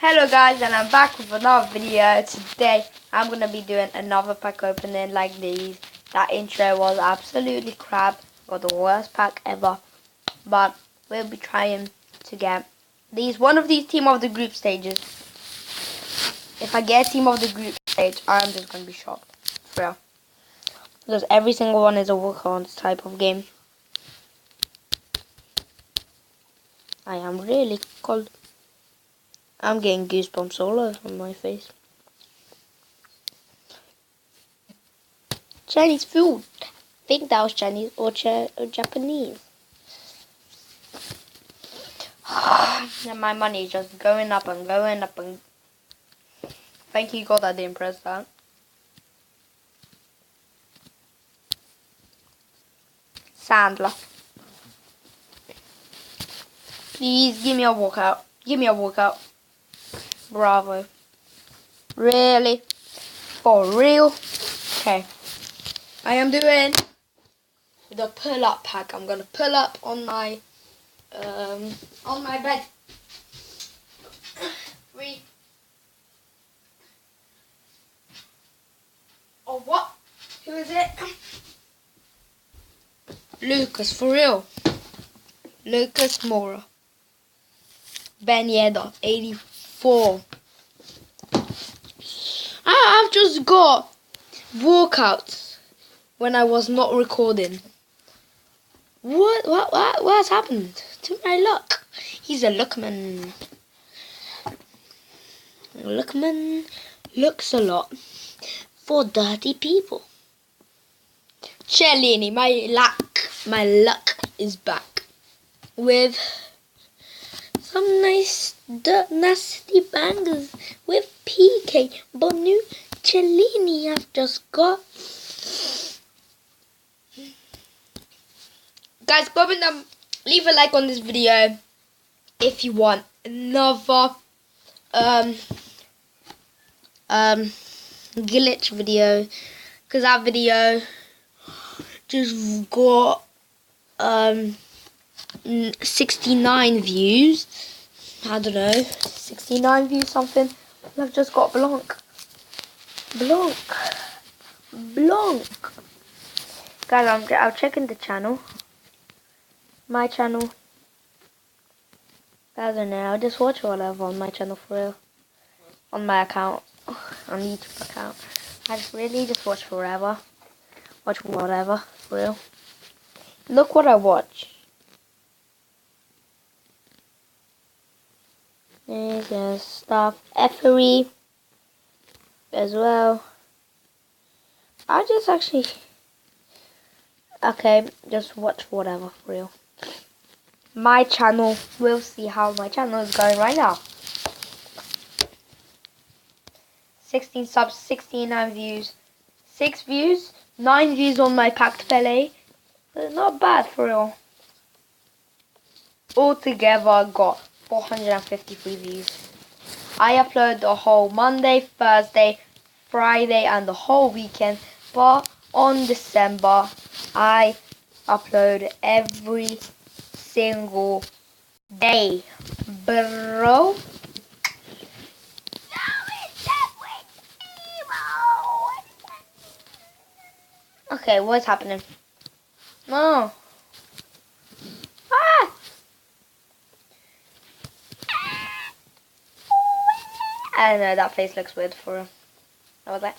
Hello guys, and I'm back with another video. Today I'm going to be doing another pack opening like these. That intro was absolutely crap. Got the worst pack ever. But we'll be trying to get one of these team of the group stages. If I get a team of the group stage, I'm just going to be shocked. For real. Because every single one is a walk-on type of game. I am really cold. I'm getting goosebumps all over my face. Chinese food. I think that was Chinese or Japanese. And my money is just going up and going up and... Thank you God I didn't press that. Sandler. Please give me a walkout. Give me a walkout. Bravo. Really? For real? Okay. I am doing the pull-up pack. I'm gonna pull up on my bed. 3. Oh, what? Who is it? Lucas, for real. Lucas Moura. Ben Yedder, 84. I've just got walkouts when I was not recording. What's happened to my luck? He's a luckman. Luckman looks a lot for dirty people. Cellini, my luck is back with some nice nasty bangers with PK Bonu Cellini. I've just got. Guys, comment down, leave a like on this video if you want another glitch video, because that video just got 69 views. I don't know, 69 views something. I've just got blank. Guys, I'm checking the channel. My channel. I don't know, I'll just watch whatever on my channel for real. On my account. On YouTube account. I just really just watch forever. Watch whatever, for real. Look what I watch. There's stuff. FUT as well. I just actually... Okay, just watch whatever, for real. My channel, we'll see how my channel is going right now. 16 subs, 69 views, 6 views, 9 views on my packed Pele. Not bad for real. Altogether I got 453 views. I upload the whole Monday, Thursday, Friday and the whole weekend, but on December I upload every single day, bro. Okay, what's happening? No. Ah! I don't know, that face looks weird for him. How was that?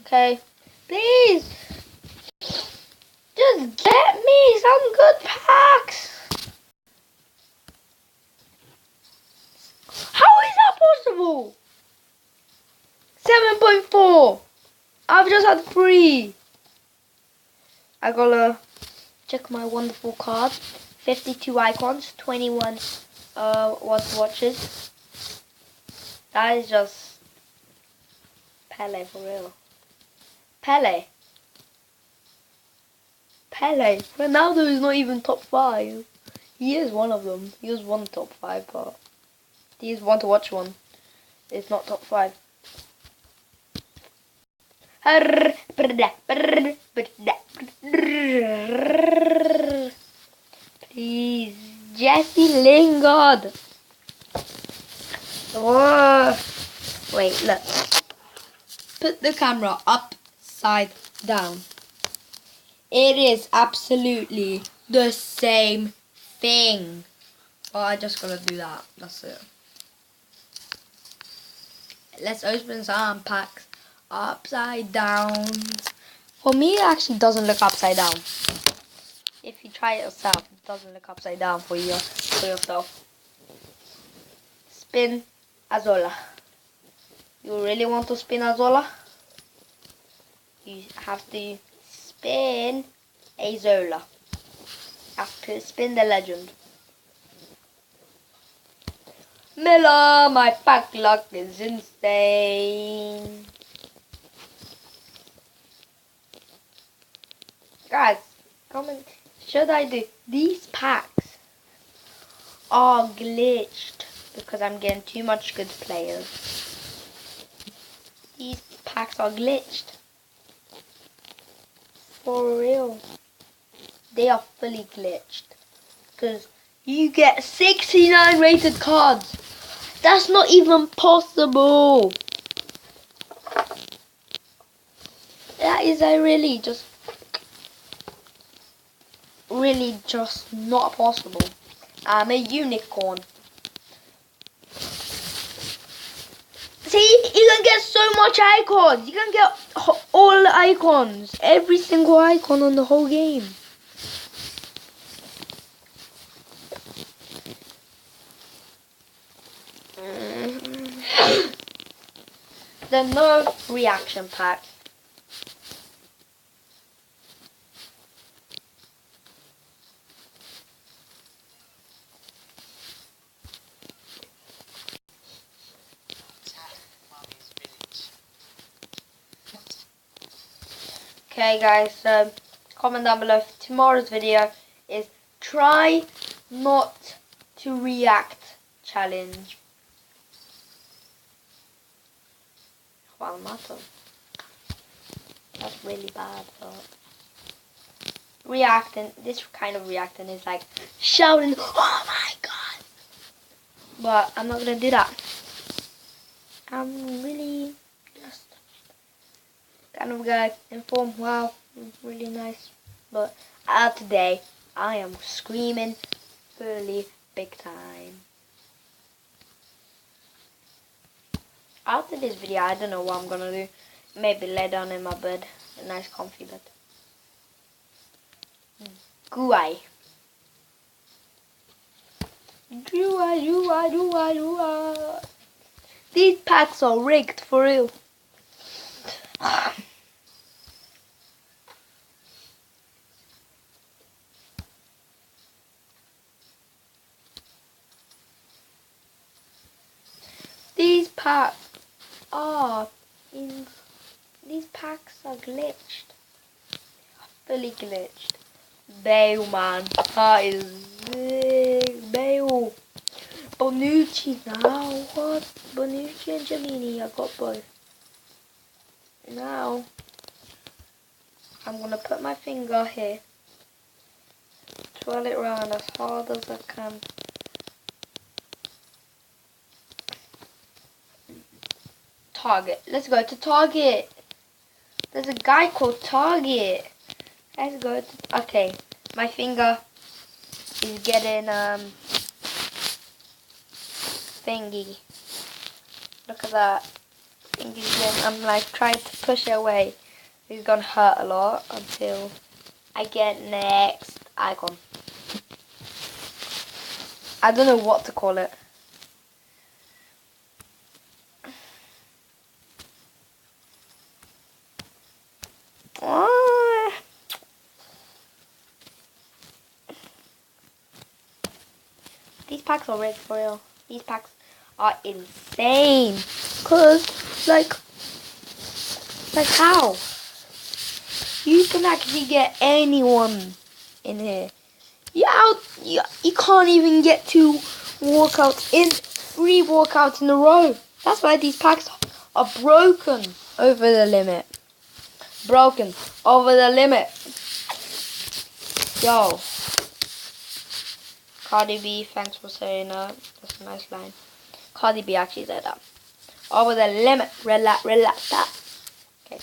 Okay. Please! Just get me some good packs! How is that possible? 7.4! I've just had 3. I gotta check my wonderful card. 52 icons, 21 watches. That is just Pele for real. Pele. Ronaldo is not even top 5. He is one of them. He was one top 5, but he is one to watch one. It's not top 5. Please Jesse Lingard. Oh. Wait, look. Put the camera upside down. It is absolutely the same thing. Oh, I just gotta do that. That's it. Let's open some packs upside down. For me, it actually doesn't look upside down. If you try it yourself, it doesn't look upside down for yourself. Spin Azola. You really want to spin Azola? You have to spin a Zola. Have to spin the legend. Miller, my pack luck is insane. Guys, comment. Should I do these packs are glitched because I'm getting too much good players. These packs are glitched. For real. They are fully glitched. Because you get 69 rated cards. That's not even possible. That is really just not possible. I'm a unicorn. See, you can get so much icons. You can get all the icons. Every single icon on the whole game. The no reaction pack. Okay guys, so comment down below. Tomorrow's video is try not to react challenge. Well, that's really bad, but reacting, this kind of reacting is like shouting, oh my god, but I'm not gonna do that. I'm really just kind of guy informed. Wow, really nice, but today I am screaming fully big time. After this video, I don't know what I'm gonna do. Maybe lay down in my bed, a nice comfy bed. Guai. These packs are rigged for real. These packs are glitched. Fully glitched. Bale, man. That is big. Bale. Bonucci now. What? Bonucci and Cellini. I got both. Now, I'm going to put my finger here. Twirl it around as hard as I can. Target. Let's go to Target. There's a guy called Target. Let's go to... Okay. My finger is getting thingy. Look at that. I'm like trying to push it away. It's gonna hurt a lot until I get next icon. I don't know what to call it. These packs are rigged for real. These packs are insane. Cause like how? You can actually get anyone in here. You can't even get 2 walkouts in 3 walkouts in a row. That's why these packs are broken over the limit. Broken over the limit. Yo. Cardi B, thanks for saying that. That's a nice line. Cardi B actually said that. Over the limit. Relax, relax that. Okay.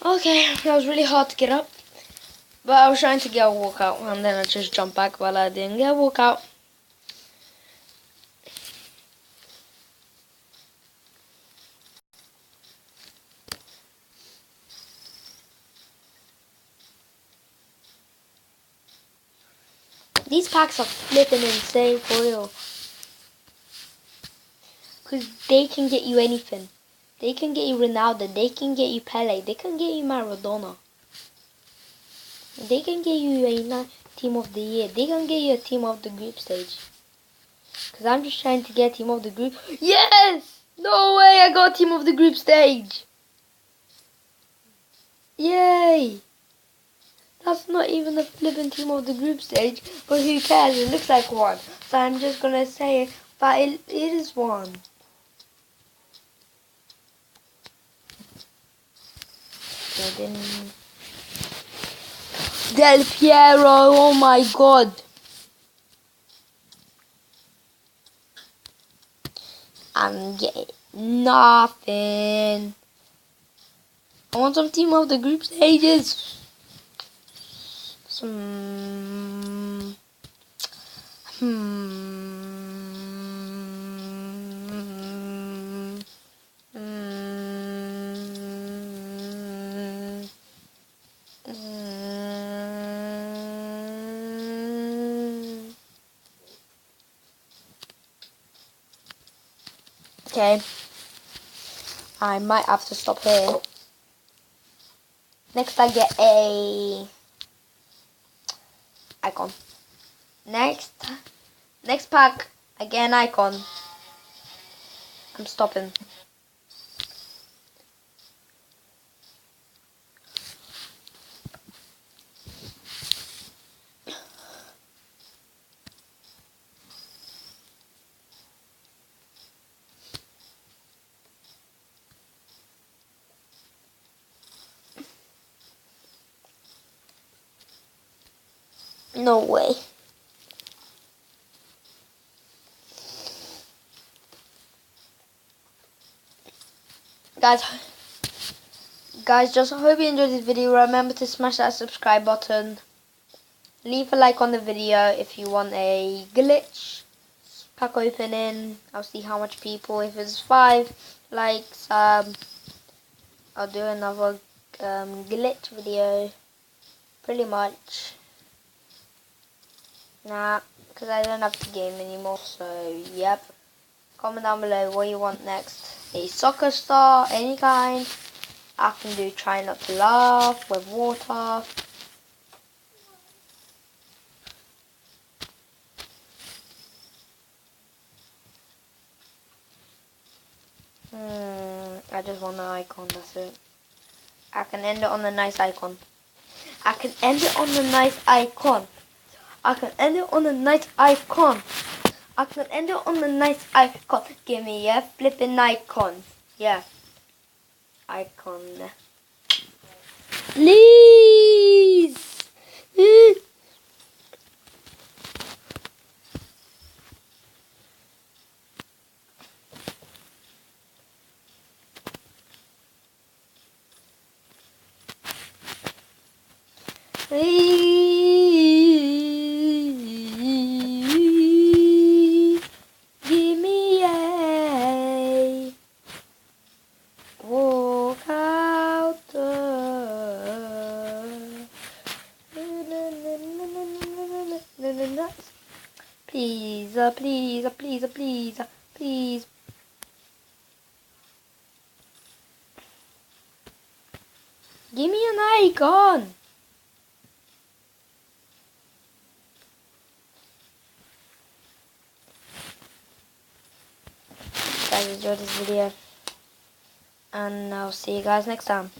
Okay, that was really hard to get up. But I was trying to get a walkout and then I just jumped back while I didn't get a walkout. These packs are flipping insane for real. Because they can get you anything. They can get you Ronaldo. They can get you Pele. They can get you Maradona. They can get you a team of the year. They can get you a team of the group stage. Because I'm just trying to get team of the group. Yes! No way, I got team of the group stage. Yay! That's not even a flipping team of the group stage. But who cares? It looks like one. So I'm just going to say that it is one. Del Piero, oh my god. I'm getting nothing. I want some team of the group stages. Some. Okay, I might have to stop here. Next I get a icon. Next pack, again icon. I'm stopping. No way. Guys, just hope you enjoyed this video. Remember to smash that subscribe button. Leave a like on the video if you want a glitch pack opening. I'll see how much people. If it's 5 likes, I'll do another glitch video. Pretty much. Nah, because I don't have the game anymore. So, yep. Comment down below what you want next. A soccer star, any kind. I can do try not to laugh with water. I just want an icon, that's it. I can end it on a nice icon. I can end it on a nice icon. I can end it on a nice icon. I can end it on a nice icon. Give me a flipping icon. Yeah. Icon. Please. Give me a walk out please, please, please, please, please. Give me an icon. Guys, enjoyed this video, and I'll see you guys next time.